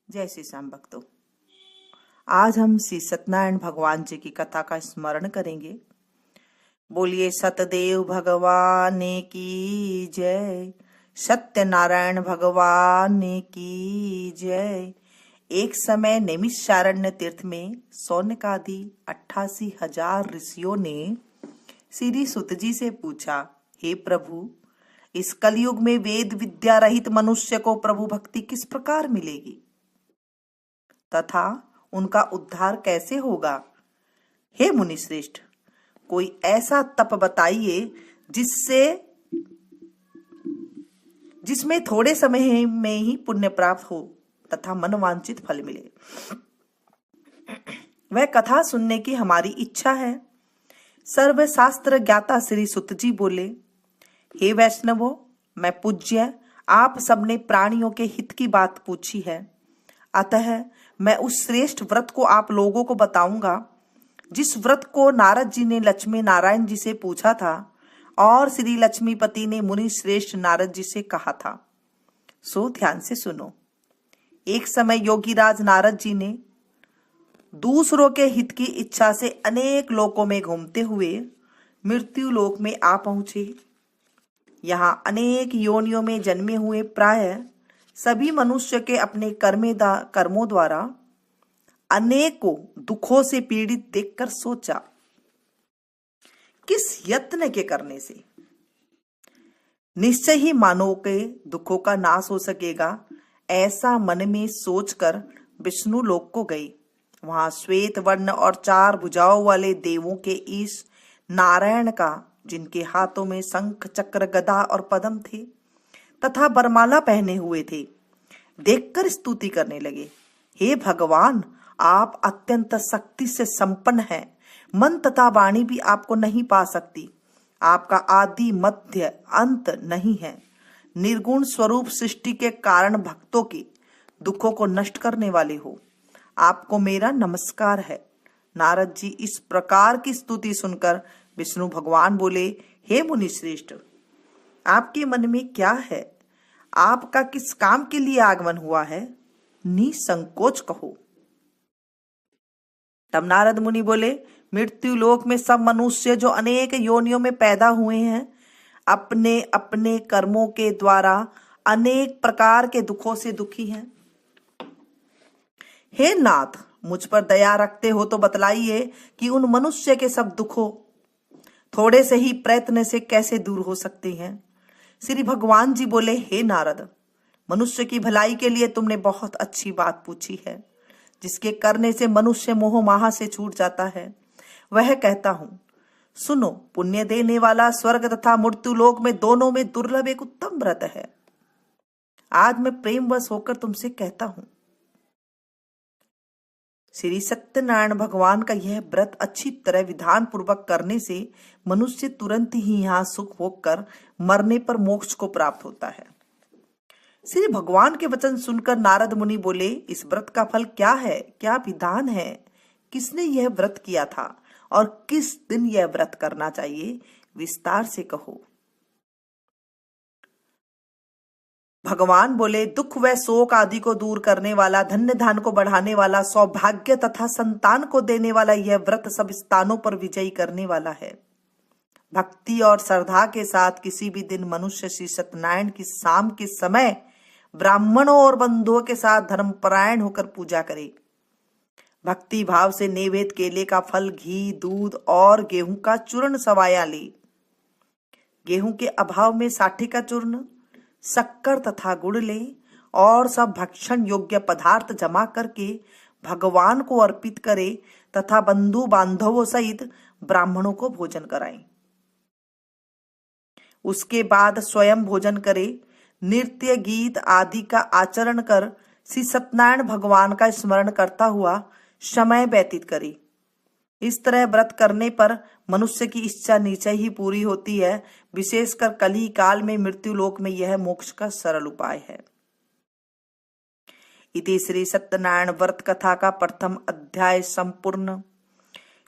जय श्री श्याम भक्तों। आज हम श्री सत्यनारायण भगवान जी की कथा का स्मरण करेंगे। बोलिए सतदेव भगवान की जय, सत्यनारायण भगवान की जय। एक समय नैमिषारण्य तीर्थ में सौनकादि 88,000 ऋषियों ने श्री सुत जी से पूछा, हे प्रभु, इस कलयुग में वेद विद्या रहित मनुष्य को प्रभु भक्ति किस प्रकार मिलेगी तथा उनका उद्धार कैसे होगा। हे मुनि श्रेष्ठ, कोई ऐसा तप बताइए जिसमें थोड़े समय में ही पुण्य प्राप्त हो तथा मनवांछित फल मिले। वह कथा सुनने की हमारी इच्छा है। सर्वशास्त्र ज्ञाता श्री सुत जी बोले, हे वैष्णवों, मैं पूज्य आप सबने प्राणियों के हित की बात पूछी है, अतः मैं उस श्रेष्ठ व्रत को आप लोगों को बताऊंगा जिस व्रत को नारद जी ने लक्ष्मी नारायण जी से पूछा था और श्री लक्ष्मीपति ने मुनि श्रेष्ठ नारद जी से कहा था। सो ध्यान से सुनो। एक समय योगीराज नारद जी ने दूसरों के हित की इच्छा से अनेक लोकों में घूमते हुए मृत्यु लोक में आ पहुंचे। यहाँ अनेक योनियों में जन्मे हुए प्राय सभी मनुष्य के अपने कर्मों द्वारा अनेकों दुखों से पीड़ित देखकर सोचा, किस यत्न के करने से निश्चय ही मानव के दुखों का नाश हो सकेगा। ऐसा मन में सोचकर विष्णु लोक को गई। वहां श्वेत वर्ण और 4 भुजाओं वाले देवों के ईश नारायण का, जिनके हाथों में शंख चक्र गदा और पद्म थे तथा बरमाला पहने हुए थे, देखकर स्तुति करने लगे। हे भगवान, आप अत्यंत शक्ति से संपन्न हैं, मन तथा वाणी भी आपको नहीं पा सकती। आपका आदि मध्य अंत नहीं है। निर्गुण स्वरूप सृष्टि के कारण भक्तों के दुखों को नष्ट करने वाले हो। आपको मेरा नमस्कार है। नारद जी इस प्रकार की स्तुति सुनकर विष्णु भगवान बोले, हे मुनि श्रेष्ठ, आपके मन में क्या है? आपका किस काम के लिए आगमन हुआ है? निसंकोच कहो। तब नारद मुनि बोले, मृत्यु लोक में सब मनुष्य जो अनेक योनियों में पैदा हुए हैं, अपने अपने कर्मों के द्वारा अनेक प्रकार के दुखों से दुखी हैं। हे नाथ, मुझ पर दया रखते हो तो बतलाइए कि उन मनुष्य के सब दुखों थोड़े से ही प्रयत्न से कैसे दूर हो सकते हैं। श्री भगवान जी बोले, हे नारद, मनुष्य की भलाई के लिए तुमने बहुत अच्छी बात पूछी है। जिसके करने से मनुष्य मोह माह से छूट जाता है, वह कहता हूं। सुनो, पुण्य देने वाला स्वर्ग तथा मृत्यु लोक में दोनों में दुर्लभ एक उत्तम व्रत है। आज मैं प्रेमवश होकर तुमसे कहता हूं। श्री सत्यनारायण भगवान का यह व्रत अच्छी तरह विधान पूर्वक करने से मनुष्य तुरंत ही यहाँ सुख भोग कर मरने पर मोक्ष को प्राप्त होता है। श्री भगवान के वचन सुनकर नारद मुनि बोले, इस व्रत का फल क्या है? क्या विधान है? किसने यह व्रत किया था और किस दिन यह व्रत करना चाहिए? विस्तार से कहो। भगवान बोले, दुख व शोक आदि को दूर करने वाला, धन्य धान को बढ़ाने वाला, सौभाग्य तथा संतान को देने वाला यह व्रत सब स्थानों पर विजयी करने वाला है। भक्ति और श्रद्धा के साथ किसी भी दिन मनुष्य श्री सत्यनारायण की शाम के समय ब्राह्मणों और बंधुओं के साथ धर्मपरायण होकर पूजा करे। भक्ति भाव से नैवेद्य केले का फल, घी, दूध और गेहूं का चूर्ण सवाया ले। गेहूं के अभाव में साठी का चूर्ण, शक्कर तथा गुड़ ले और सब भक्षण योग्य पदार्थ जमा करके भगवान को अर्पित करे तथा बंधु बांधवों सहित ब्राह्मणों को भोजन कराए। उसके बाद स्वयं भोजन करे। नृत्य गीत आदि का आचरण कर श्री सत्यनारायण भगवान का स्मरण करता हुआ समय व्यतीत करे। इस तरह व्रत करने पर मनुष्य की इच्छा निश्चय ही पूरी होती है। विशेषकर कली काल में मृत्यु लोक में यह मोक्ष का सरल उपाय है। इति श्री सत्यनारायण व्रत कथा का प्रथम अध्याय संपूर्ण।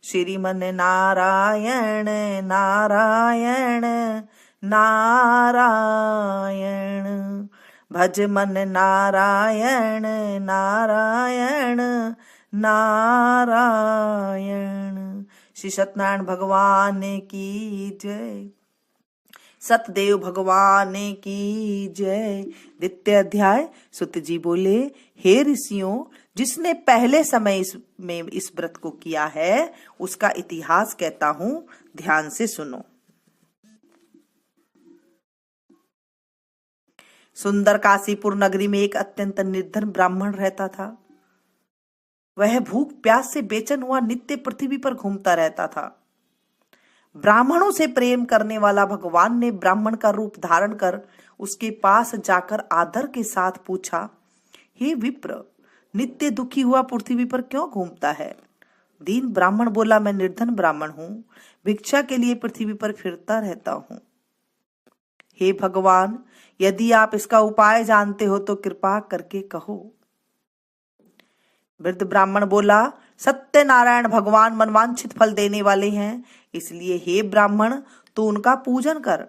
श्रीमन नारायण नारायण नारायण। भज मन नारायण नारायण नारायण। श्री सत्यनारायण भगवान की जय, सतदेव भगवान की जय। द्वितीय अध्याय। सुत जी बोले, हे ऋषियों, जिसने पहले समय में इस व्रत को किया है उसका इतिहास कहता हूं, ध्यान से सुनो। सुंदर काशीपुर नगरी में एक अत्यंत निर्धन ब्राह्मण रहता था। वह भूख प्यास से बेचैन हुआ नित्य पृथ्वी पर घूमता रहता था। ब्राह्मणों से प्रेम करने वाला भगवान ने ब्राह्मण का रूप धारण कर उसके पास जाकर आदर के साथ पूछा, हे विप्र, नित्य दुखी हुआ पृथ्वी पर क्यों घूमता है? दीन ब्राह्मण बोला, मैं निर्धन ब्राह्मण हूं, भिक्षा के लिए पृथ्वी पर फिरता रहता हूं। हे भगवान, यदि आप इसका उपाय जानते हो तो कृपा करके कहो। वृद्ध ब्राह्मण बोला, सत्यनारायण भगवान मनवांछित फल देने वाले हैं, इसलिए हे ब्राह्मण तू उनका पूजन कर,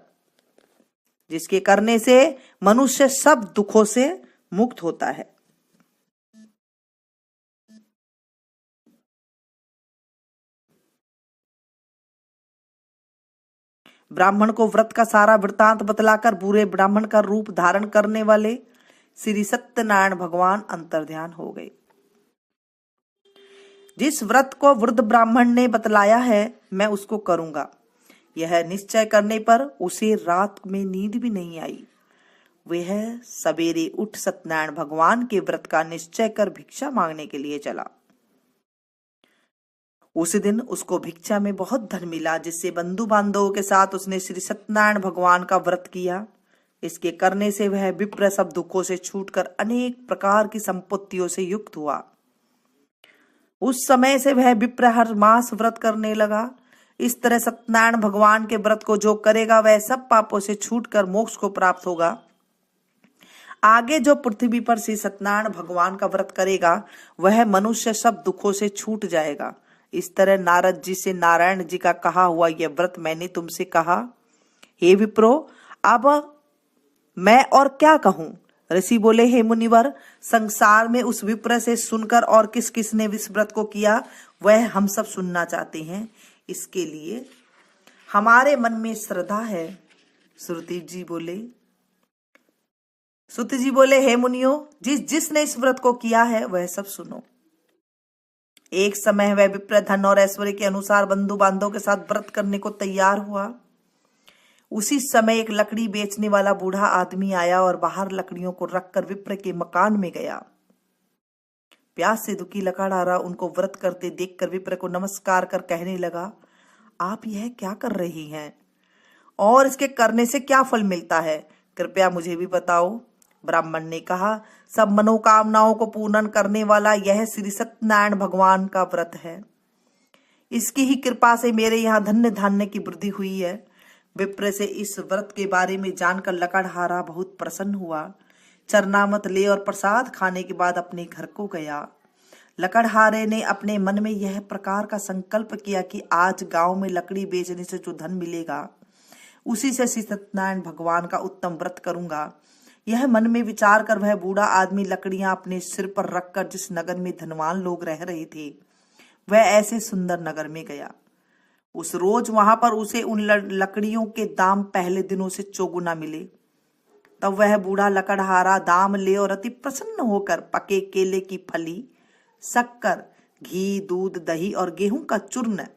जिसके करने से मनुष्य सब दुखों से मुक्त होता है। ब्राह्मण को व्रत का सारा वृतांत बतलाकर बुरे ब्राह्मण का रूप धारण करने वाले श्री सत्यनारायण भगवान अंतर्ध्यान हो गए। जिस व्रत को वृद्ध ब्राह्मण ने बतलाया है मैं उसको करूंगा, यह निश्चय करने पर उसे रात में नींद भी नहीं आई। वह सवेरे उठ सत्यनारायण भगवान के व्रत का निश्चय कर भिक्षा मांगने के लिए चला। उस दिन उसको भिक्षा में बहुत धन मिला, जिससे बंधु बांधवों के साथ उसने श्री सत्यनारायण भगवान का व्रत किया। इसके करने से वह विप्र सब दुखों से छूटकर अनेक प्रकार की संपत्तियों से युक्त हुआ। उस समय से वह विप्र हर मास व्रत करने लगा। इस तरह सत्यनारायण भगवान के व्रत को जो करेगा वह सब पापों से छूटकर मोक्ष को प्राप्त होगा। आगे जो पृथ्वी पर श्री सत्यनारायण भगवान का व्रत करेगा वह मनुष्य सब दुखों से छूट जाएगा। इस तरह नारद जी से नारायण जी का कहा हुआ यह व्रत मैंने तुमसे कहा। हे विप्रो, अब मैं और क्या कहूं? ऋषि बोले, हे मुनिवर, संसार में उस विप्र से सुनकर और किस किस ने इस व्रत को किया वह हम सब सुनना चाहते हैं। इसके लिए हमारे मन में श्रद्धा है। सुत जी बोले, हे मुनियों, जिसने इस व्रत को किया है वह सब सुनो। एक समय वह विप्र धन और ऐश्वर्य के अनुसार बंधु बांधवों के साथ व्रत करने को तैयार हुआ। उसी समय एक लकड़ी बेचने वाला बूढ़ा आदमी आया और बाहर लकड़ियों को रखकर विप्र के मकान में गया। प्यास से दुखी लकड़हारा उनको व्रत करते देखकर विप्र को नमस्कार कर कहने लगा, आप यह क्या कर रही हैं और इसके करने से क्या फल मिलता है? कृपया मुझे भी बताओ। ब्राह्मण ने कहा, सब मनोकामनाओं को पूर्ण करने वाला यह श्री सत्यनारायण भगवान का व्रत है। इसकी ही कृपा से मेरे यहाँ धन्य धान्य की वृद्धि हुई है। विप्र से इस व्रत के बारे में जानकर लकड़हारा बहुत प्रसन्न हुआ। चरनामत ले और प्रसाद खाने के बाद अपने घर को गया। लकड़हारे ने अपने मन में यह प्रकार का संकल्प किया कि आज गांव में लकड़ी बेचने से जो धन मिलेगा उसी से श्री सत्यनारायण भगवान का उत्तम व्रत करूंगा। यह मन में विचार कर वह बूढ़ा आदमी लकड़ियां अपने सिर पर रखकर जिस नगर में धनवान लोग रह रहे थे वह ऐसे सुंदर नगर में गया। उस रोज वहां पर उसे उन लकड़ियों के दाम पहले दिनों से चौगुना मिले। तब वह बूढ़ा लकड़हारा दाम ले और अति प्रसन्न होकर पके केले की फली, शक्कर, घी, दूध, दही और गेहूं का चूर्ण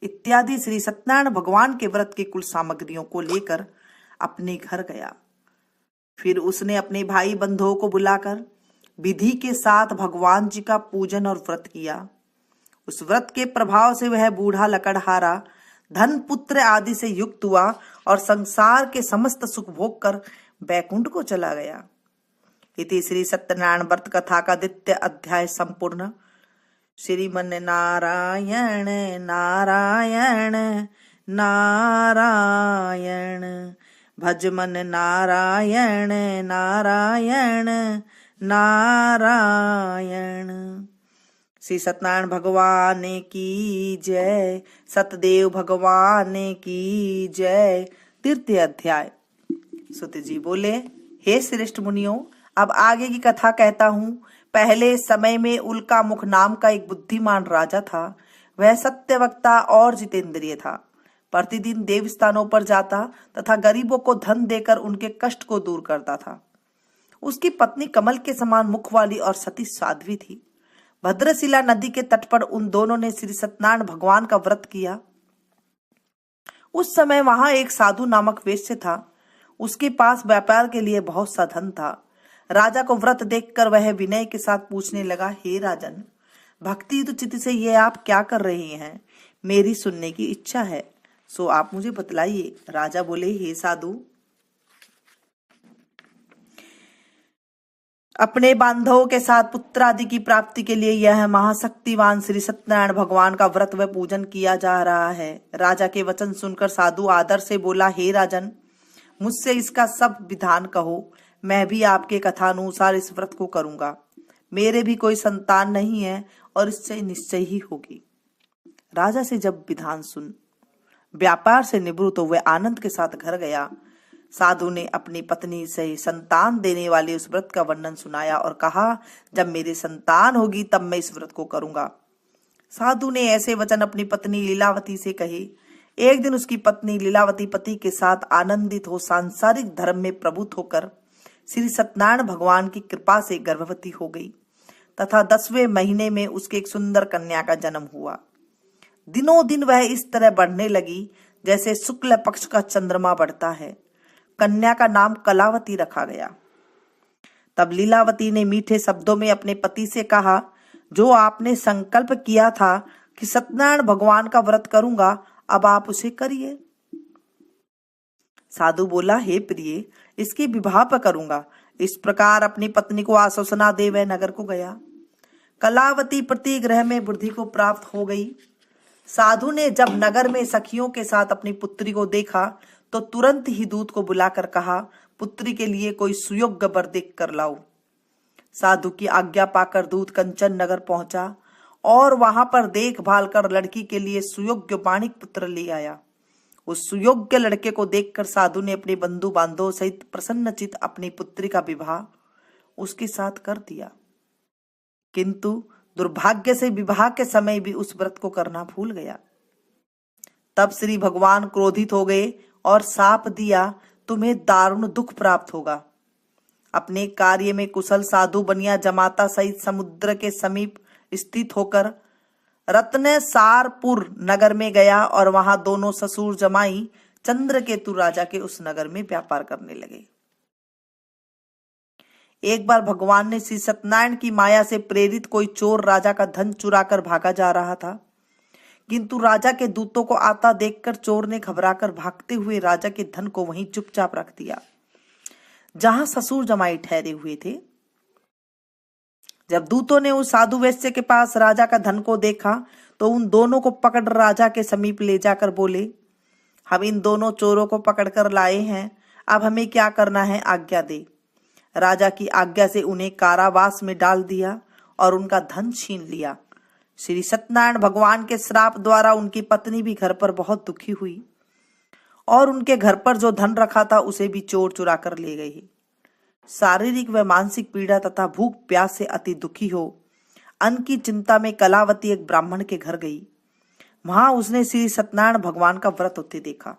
इत्यादि श्री सत्यनारायण भगवान के व्रत की कुल सामग्रियों को लेकर अपने घर गया। फिर उसने अपने भाई बंधुओं को बुलाकर विधि के साथ भगवान जी का पूजन और व्रत किया। उस व्रत के प्रभाव से वह बूढ़ा लकड़हारा धन, पुत्र आदि से युक्त हुआ और संसार के समस्त सुख भोग कर बैकुंठ को चला गया। इति श्री सत्यनारायण व्रत कथा का द्वितीय अध्याय संपूर्ण। श्रीमन नारायण नारायण नारायण, भज मन नारायण नारायण नारायण। श्री सत्यनारायण भगवान की जय, सतदेव भगवान की जय। तृतीय अध्याय। सुत जी बोले, हे श्रेष्ठ मुनियों, अब आगे की कथा कहता हूँ। पहले समय में उल्का मुख नाम का एक बुद्धिमान राजा था। वह सत्यवक्ता और जितेंद्रिय था। प्रतिदिन देव स्थानों पर जाता तथा गरीबों को धन देकर उनके कष्ट को दूर करता था। उसकी पत्नी कमल के समान मुख वाली और सती साध्वी थी। भद्रशिला नदी के तट पर उन दोनों ने श्री सत्यनारायण भगवान का व्रत किया। उस समय वहां एक साधु नामक वेश्य था। उसके पास व्यापार के लिए बहुत सा धन था। राजा को व्रत देखकर वह विनय के साथ पूछने लगा, हे राजन, भक्ति तो चित्त से ये आप क्या कर रहे हैं? मेरी सुनने की इच्छा है, सो आप मुझे बतलाइए। राजा बोले, हे साधु, अपने बांधवों के साथ पुत्र आदि की प्राप्ति के लिए यह महाशक्तिवान श्री सत्यनारायण भगवान का व्रत व पूजन किया जा रहा है। राजा के वचन सुनकर साधु आदर से बोला, हे राजन, मुझसे इसका सब विधान कहो। मैं भी आपके कथानुसार इस व्रत को करूंगा। मेरे भी कोई संतान नहीं है और इससे निश्चय ही होगी। राजा से जब विधान सुन व्यापार से निवृत्त हुए आनंद के साथ घर गया। साधु ने अपनी पत्नी से संतान देने वाले उस व्रत का वर्णन सुनाया और कहा, जब मेरी संतान होगी तब मैं इस व्रत को करूंगा। साधु ने ऐसे वचन अपनी पत्नी लीलावती से कहे। एक दिन उसकी पत्नी लीलावती पति के साथ आनंदित हो सांसारिक धर्म में प्रभुत होकर श्री सत्यनारायण भगवान की कृपा से गर्भवती हो गई तथा 10वें महीने में उसके एक सुंदर कन्या का जन्म हुआ। दिनों दिन वह इस तरह बढ़ने लगी जैसे शुक्ल पक्ष का चंद्रमा बढ़ता है। कन्या का नाम कलावती रखा गया। तब लीलावती ने मीठे शब्दों में अपने पति से कहा, जो आपने संकल्प किया था कि सत्यनारायण भगवान का व्रत करूंगा, अब आप उसे करिए। साधु बोला, हे प्रिय, इसके विवाह पर करूंगा। इस प्रकार अपनी पत्नी को आश्वासना दे वह नगर को गया। कलावती प्रति ग्रह में वृद्धि को प्राप्त हो गई। साधु ने जब नगर में सखियों के साथ अपनी पुत्री को देखा तो तुरंत ही दूत को बुलाकर कहा, पुत्री के लिए कोई सुयोग्य वर देख कर लाओ। साधु की आज्ञा पाकर दूत कंचन नगर पहुंचा और वहां पर देखभाल कर लड़की के लिए सुयोग्य बाणिक पुत्र ले आया। उस सुयोग्य लड़के को देखकर साधु ने अपने बंधु बांधवों सहित प्रसन्नचित अपनी पुत्री का विवाह उसके साथ कर दिया। किंतु दुर्भाग्य से विवाह के समय भी उस व्रत को करना भूल गया। तब श्री भगवान क्रोधित हो गए और शाप दिया, तुम्हें दारुण दुख प्राप्त होगा। अपने कार्य में कुशल साधु बनिया जमाता सहित समुद्र के समीप स्थित होकर रत्नसारपुर नगर में गया और वहां दोनों ससुर जमाई चंद्रकेतु राजा के उस नगर में व्यापार करने लगे। एक बार भगवान ने श्री सत्यनारायण की माया से प्रेरित कोई चोर राजा का धन चुराकर भागा जा रहा था, किंतु राजा के दूतों को आता देखकर चोर ने घबराकर भागते हुए राजा के धन को वहीं चुपचाप रख दिया जहां ससुर जमाई ठहरे हुए थे। जब दूतों ने उस साधु वैश्य के पास राजा का धन को देखा तो उन दोनों को पकड़ राजा के समीप ले जाकर बोले, हम इन दोनों चोरों को पकड़कर लाए हैं, अब हमें क्या करना है, आज्ञा दे। राजा की आज्ञा से उन्हें कारावास में डाल दिया और उनका धन छीन लिया। श्री सत्यनारायण भगवान के श्राप द्वारा उनकी पत्नी भी घर पर बहुत दुखी हुई और उनके घर पर जो धन रखा था उसे भी चोर चुरा कर ले गए। शारीरिक व मानसिक पीड़ा तथा भूख प्यास से अति दुखी हो अन्न की चिंता में कलावती एक ब्राह्मण के घर गई। वहां उसने श्री सत्यनारायण भगवान का व्रत होते देखा।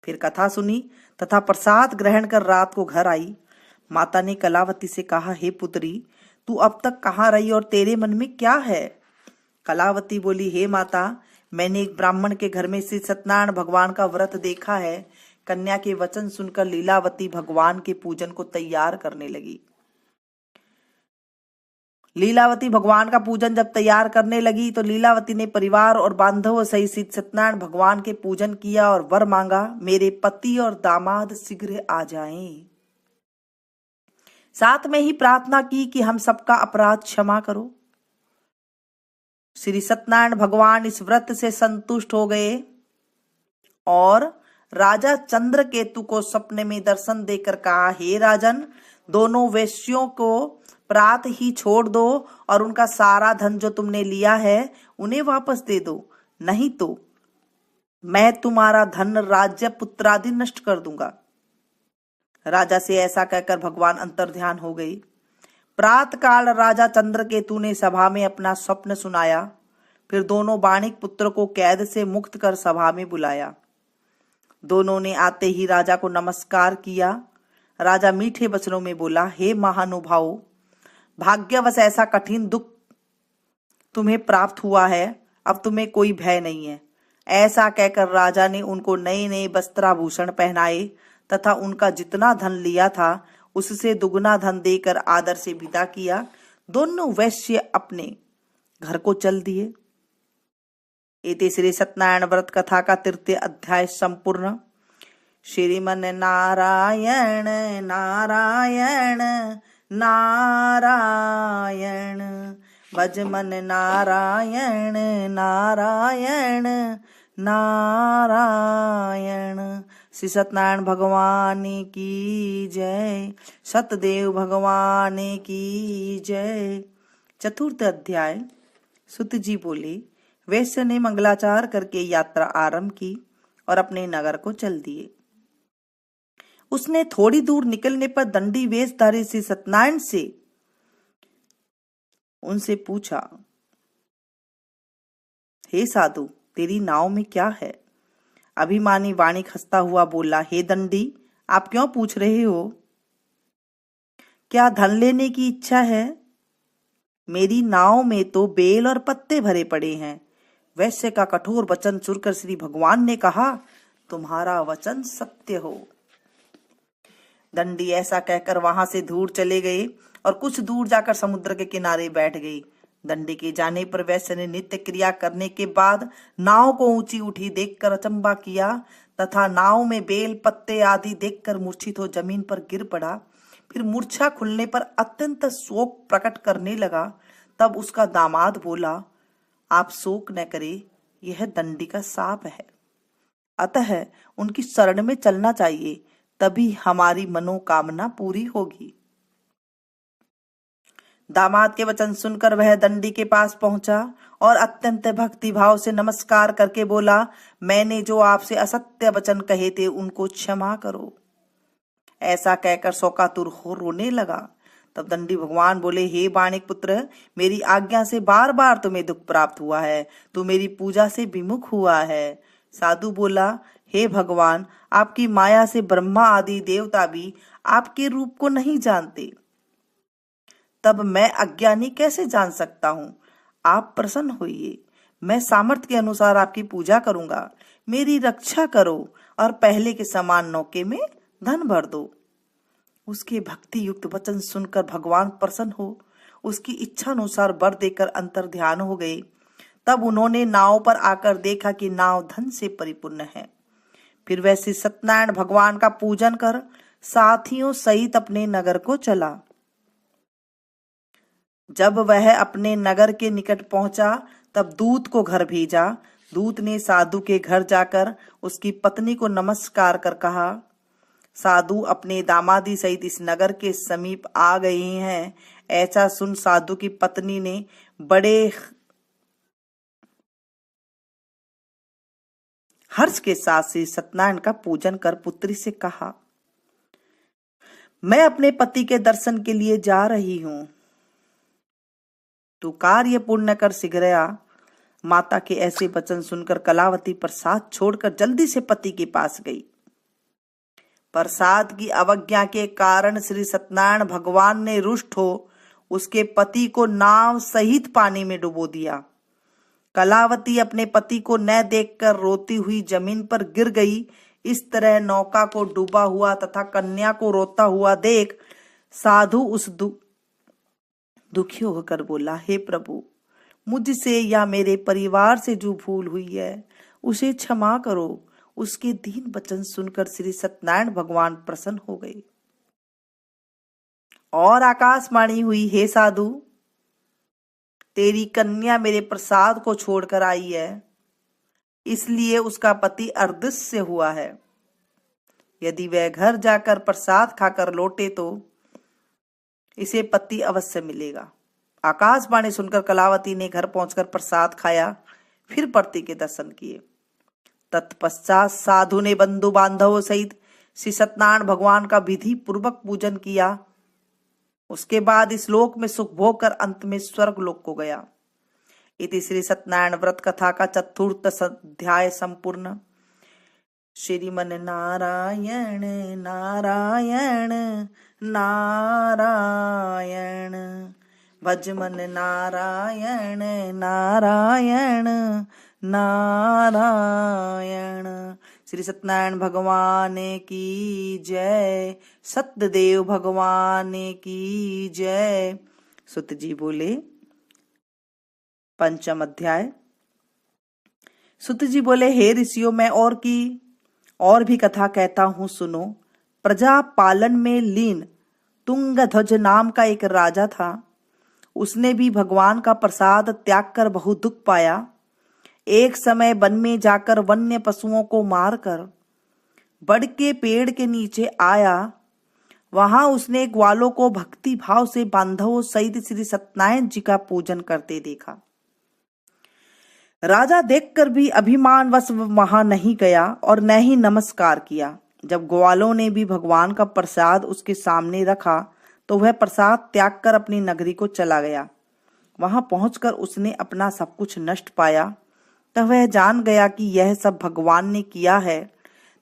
फिर कथा सुनी तथा प्रसाद ग्रहण कर रात को घर आई। माता ने कलावती से कहा, हे पुत्री, तू अब तक कहाँ रही और तेरे मन में क्या है? कलावती बोली, हे माता, मैंने एक ब्राह्मण के घर में श्री सत्यनारायण भगवान का व्रत देखा है। कन्या के वचन सुनकर लीलावती भगवान के पूजन को तैयार करने लगी। लीलावती भगवान का पूजन जब तैयार करने लगी तो लीलावती ने परिवार और बांधवों सहित श्री सत्यनारायण भगवान के पूजन किया और वर मांगा, मेरे पति और दामाद शीघ्र आ जाएं। साथ में ही प्रार्थना की कि हम सबका अपराध क्षमा करो। श्री सत्यनारायण भगवान इस व्रत से संतुष्ट हो गए और राजा चंद्रकेतु को सपने में दर्शन देकर कहा, हे राजन, दोनों वेश्यों को प्रात ही छोड़ दो और उनका सारा धन जो तुमने लिया है उन्हें वापस दे दो, नहीं तो मैं तुम्हारा धन, राज्य, पुत्रादि नष्ट कर दूंगा। राजा से ऐसा कहकर भगवान अंतर्ध्यान हो गए। प्रातःकाल राजा चंद्रकेतु ने सभा में अपना स्वप्न सुनाया। फिर दोनों बाणिक पुत्र को कैद से मुक्त कर सभा में बुलाया। दोनों ने आते ही राजा को नमस्कार किया। राजा मीठे वचनों में बोला, हे महानुभाव, भाग्यवश ऐसा कठिन दुख तुम्हें प्राप्त हुआ है, अब तुम्हें कोई भय नहीं है। ऐसा कहकर राजा ने उनको नए नए वस्त्राभूषण पहनाए तथा उनका जितना धन लिया था उससे दुगना धन देकर आदर से विदा किया। दोनों वैश्य अपने घर को चल दिए। इति श्री सत्यनारायण व्रत कथा का 3य अध्याय संपूर्ण। श्रीमन नारायण नारायण नारायण, भज मन नारायण नारायण नारायण। श्री सत्यनारायण भगवान की जय, सतदेव भगवान की जय। 4th अध्याय। सुत जी बोले, वैश्य ने मंगलाचार करके यात्रा आरंभ की और अपने नगर को चल दिए। उसने थोड़ी दूर निकलने पर दंडी वेशधारी श्री सत्यनारायण से उनसे पूछा, हे साधु, तेरी नाव में क्या है? अभिमानी वाणिक हंसता हुआ बोला, हे दंडी, आप क्यों पूछ रहे हो? क्या धन लेने की इच्छा है? मेरी नाव में तो बेल और पत्ते भरे पड़े हैं। वैश्य का कठोर वचन सुनकर श्री भगवान ने कहा, तुम्हारा वचन सत्य हो। दंडी ऐसा कहकर वहां से दूर चले गए और कुछ दूर जाकर समुद्र के किनारे बैठ गई। दंडी के जाने पर वैश्य ने नित्य क्रिया करने के बाद नाव को ऊंची उठी देखकर अचंबा किया तथा नाव में बेल पत्ते आदि देखकर मूर्छित हो जमीन पर गिर पड़ा। फिर मूर्छा खुलने पर अत्यंत शोक प्रकट करने लगा। तब उसका दामाद बोला, आप शोक न करें, यह दंडी का शाप है, अतः उनकी शरण में चलना चाहिए, तभी हमारी मनोकामना पूरी होगी। दामाद के वचन सुनकर वह दंडी के पास पहुंचा और अत्यंत भक्ति भाव से नमस्कार करके बोला, मैंने जो आपसे असत्य वचन कहे थे उनको क्षमा करो। ऐसा कहकर शोकातुर हो रोने लगा। तब दंडी भगवान बोले, हे बाणिक पुत्र, मेरी आज्ञा से बार बार तुम्हें दुख प्राप्त हुआ है, तू मेरी पूजा से विमुख हुआ है। साधु बोला, हे भगवान, आपकी माया से ब्रह्मा आदि देवता भी आपके रूप को नहीं जानते, तब मैं अज्ञानी कैसे जान सकता हूँ? आप प्रसन्न होइए, मैं सामर्थ्य के अनुसार आपकी पूजा करूंगा। मेरी रक्षा करो और पहले के समान नौके में धन भर दो। उसके भक्ति युक्त वचन सुनकर भगवान प्रसन्न हो उसकी इच्छा अनुसार वर देकर अंतर्ध्यान हो गए। तब उन्होंने नाव पर आकर देखा कि नाव धन से परिपूर्ण है। फिर वह श्री सत्यनारायण भगवान का पूजन कर साथियों सहित अपने नगर को चला। जब वह अपने नगर के निकट पहुंचा तब दूत को घर भेजा। दूत ने साधु के घर जाकर उसकी पत्नी को नमस्कार कर कहा, साधु अपने दामादी सहित इस नगर के समीप आ गए हैं। ऐसा सुन साधु की पत्नी ने बड़े हर्ष के साथ श्री सत्यनारायण का पूजन कर पुत्री से कहा, मैं अपने पति के दर्शन के लिए जा रही हूं, तू कार्य पूर्ण कर शीघ्र आ। माता के ऐसे वचन सुनकर कलावती प्रसाद छोड़कर जल्दी से पति के पास गई। प्रसाद की अवज्ञा के कारण श्री सत्यनारायण भगवान ने रुष्ट हो उसके पति को नाव सहित पानी में डुबो दिया। कलावती अपने पति को न देखकर रोती हुई जमीन पर गिर गई। इस तरह नौका को डूबा हुआ तथा कन्या को रोता हुआ देख साधु उस दुखी होकर बोला, हे प्रभु, मुझसे या मेरे परिवार से जो भूल हुई है उसे क्षमा करो। उसके दीन वचन सुनकर श्री सत्यनारायण भगवान प्रसन्न हो गए और आकाशवाणी हुई, हे साधु, तेरी कन्या मेरे प्रसाद को छोड़कर आई है, इसलिए उसका पति अर्दृश्य हुआ है। यदि वह घर जाकर प्रसाद खाकर लौटे तो इसे पति अवश्य मिलेगा। आकाशवाणी सुनकर कलावती ने घर पहुंचकर प्रसाद खाया, फिर पति के दर्शन किए। तत्पश्चात साधु ने बंधु बांधवों सहित श्री सत्यनारायण भगवान का विधि पूर्वक पूजन किया। उसके बाद इस लोक में सुख भोग कर अंत में स्वर्ग लोक को गया। इति श्री सत्यनारायण व्रत कथा का चतुर्थ अध्याय संपूर्ण। श्रीमन नारायण नारायण नारायण, भज मन नारायण नारायण नारायण। श्री सत्यनारायण भगवान की जय, सत्यदेव भगवान की जय। सुत जी बोले। पंचम अध्याय। सुत जी बोले, हे ऋषियों, मैं और भी कथा कहता हूँ, सुनो। प्रजा पालन में लीन तुंगध्वज नाम का एक राजा था। उसने भी भगवान का प्रसाद त्याग कर बहुत दुख पाया। एक समय वन में जाकर वन्य पशुओं को मारकर बड़ के पेड़ के नीचे आया। वहां उसने ग्वालों को भक्ति भाव से बांधवों सहित श्री सत्यनारायण जी का पूजन करते देखा। राजा देखकर भी अभिमानवश वहां नहीं गया और न ही नमस्कार किया। जब ग्वालों ने भी भगवान का प्रसाद उसके सामने रखा तो वह प्रसाद त्याग कर अपनी नगरी को चला गया। वहां पहुंचकर उसने अपना सब कुछ नष्ट पाया। तब वह जान गया कि यह सब भगवान ने किया है।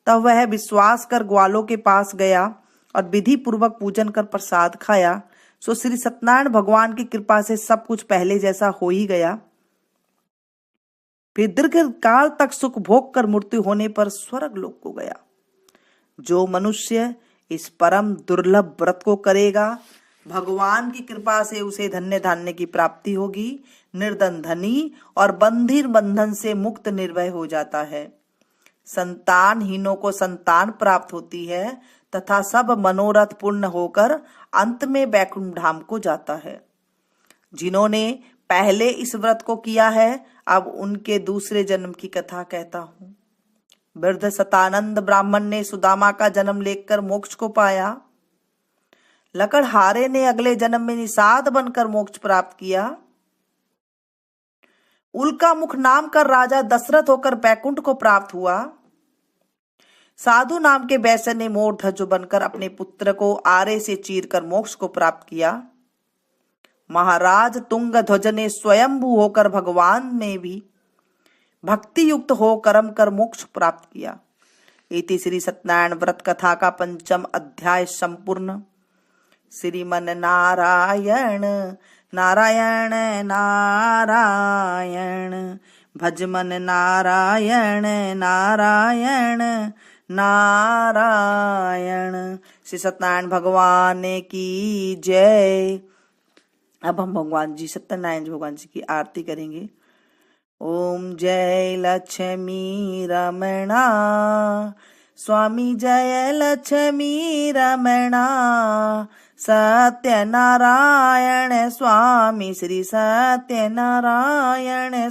तब वह विश्वास कर ग्वालों के पास गया और विधि पूर्वक पूजन कर प्रसाद खाया। सो श्री सत्यनारायण भगवान की कृपा से सब कुछ पहले जैसा हो ही गया। फिर दीर्घ काल तक सुख भोग कर मृत्यु होने पर स्वर्ग लोक को गया। जो मनुष्य इस परम दुर्लभ व्रत को करेगा, भगवान की कृपा से उसे धन्य धान्य की प्राप्ति होगी, निर्धन धनी और बंधीर बंधन से मुक्त निर्भय हो जाता है। संतानहीनों को संतान प्राप्त होती है तथा सब मनोरथ पूर्ण होकर अंत में वैकुंठ धाम को जाता है। जिन्होंने पहले इस व्रत को किया है, अब उनके दूसरे जन्म की कथा कहता हूं। वृद्ध सतानंद ब्राह्मण ने सुदामा का जन्म लेकर मोक्ष को पाया। लकड़हारे ने अगले जन्म में निषाद बनकर मोक्ष प्राप्त किया। उल्का मुख नाम का राजा दशरथ होकर बैकुंठ को प्राप्त हुआ। साधु नाम के वैश्य ने मोरध्वज बनकर अपने पुत्र को आरे से चीरकर मोक्ष को प्राप्त किया। महाराज तुंगध्वज ने स्वयंभू होकर भगवान में भी भक्ति युक्त हो कर्म कर मोक्ष प्राप्त किया। इति श्री सत्यनारायण व्रत कथा का पंचम अध्याय संपूर्ण। श्रीमन नारायण नारायण नारायण, भज मन नारायण नारायण नारायण। श्री सत्यनारायण भगवान की जय। अब हम भगवान जी सत्यनारायण भगवान जी की आरती करेंगे। ओम जय लक्ष्मी रमणा, स्वामी जय लक्ष्मी रमणा, सत्यनारायण स्वामी श्री सत्यनारायण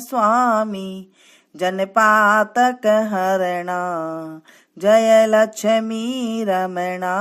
स्वामी, जनपातक हरणा, जय लक्ष्मी रमणा,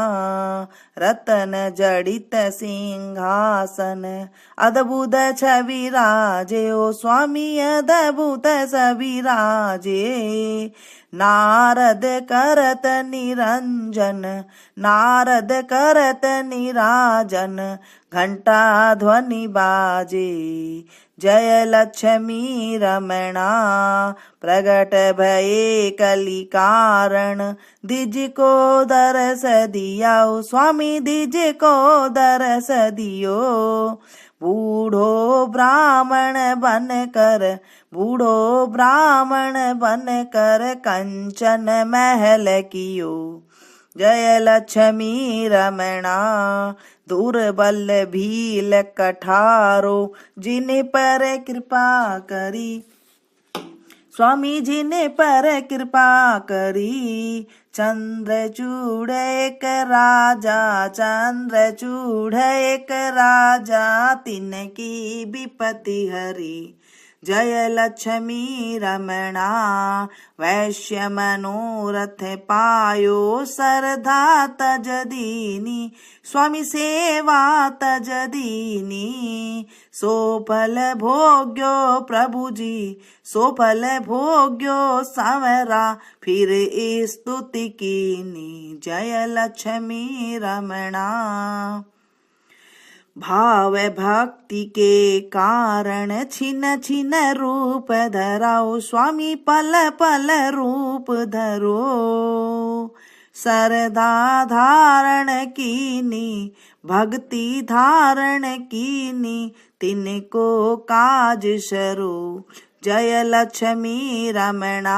रतन जड़ित सिंहासन, अद्भुत छवि राजे ओ स्वामी अद्भुत छवि राजे, नारद करत निरंजन, नारद करत निराजन, घंटा ध्वनि बाजे, जय लक्ष्मी रमणा, प्रगट भये कलि कारण, दिज को दरस दिया स्वामी दिज को दरस दियो, बूढ़ो ब्राह्मण बन कर, बूढ़ो ब्राह्मण बन कर कंचन महल कियो, जय लक्ष्मी रमणा, दुर्बल भील कठारो, जिन पर कृपा करी, स्वामी जिन पर कृपा करी, चंद्रचूड़ एक राजा, चंद्रचूड़ एक राजा, तिनकी विपत्ति हरी, जय लक्ष्मी रमणा। वैश्य मनोरथ पायो सरधा तज दीनी, स्वामी सेवा तज दीनी। सो फल भोग्यो प्रभु जी, सो फल भोग्यो संवरा, फिर स्तुति कीनी। जय लक्ष्मी रमणा। भाव भक्ति के कारण छिन छिन रूप धराओ, स्वामी पल पल रूप धरो। सरदा धारण कीनी, भक्ति धारण कीनी, तिनको काज शरू। जय लक्ष्मी रमणा।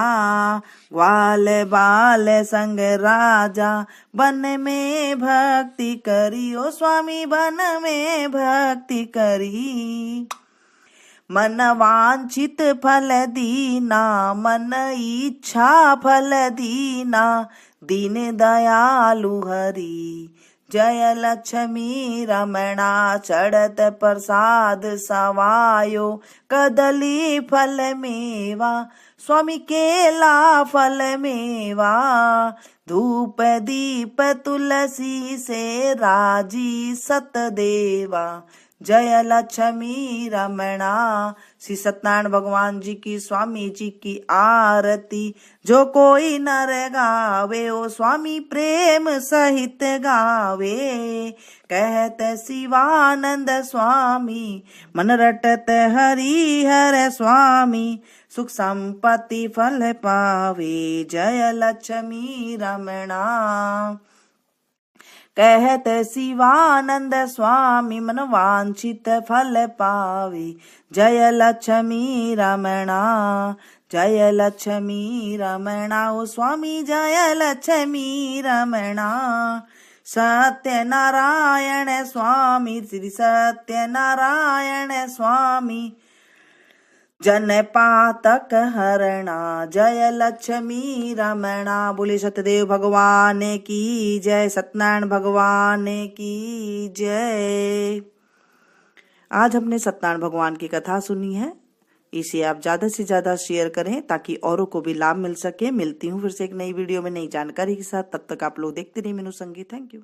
ग्वाल बाल संग राजा, बन में भक्ति करी, ओ स्वामी बन में भक्ति करी। मन वांछित फल दीना, मन इच्छा फल दीना, दीन दयालु हरि। जय लक्ष्मी रमणा। चढ़त प्रसाद सवायो, कदली फल मेवा, स्वामी केला फल मेवा। धूप दीप तुलसी से राजी सतदेवा। जय लक्ष्मी रमणा। श्री सत्यनारायण भगवान जी की, स्वामी जी की आरती जो कोई नर गावे, ओ स्वामी प्रेम सहित गावे। कहत शिवानंद स्वामी, मन रटत हरि हर स्वामी, सुख संपत्ति फल पावे। जय लक्ष्मी रमणा। कहत शिवानंद स्वामी, मन वांछित फल पावे। जय लक्ष्मी रमणा। जय लक्ष्मी रमणा। ओ स्वामी जय लक्ष्मी रमणा। सत्यनारायण स्वामी, श्री सत्यनारायण स्वामी, जन पातक हरणा। जय लक्ष्मी रमणा। बोले सतदेव भगवान की जय, सत्यनारायण भगवान की जय। आज हमने सत्यनारायण भगवान की कथा सुनी है। इसे आप ज्यादा से ज्यादा शेयर करें ताकि औरों को भी लाभ मिल सके। मिलती हूँ फिर से एक नई वीडियो में नई जानकारी के साथ। तब तक आप लोग देखते रहिए मीनू संगीत। Thank you.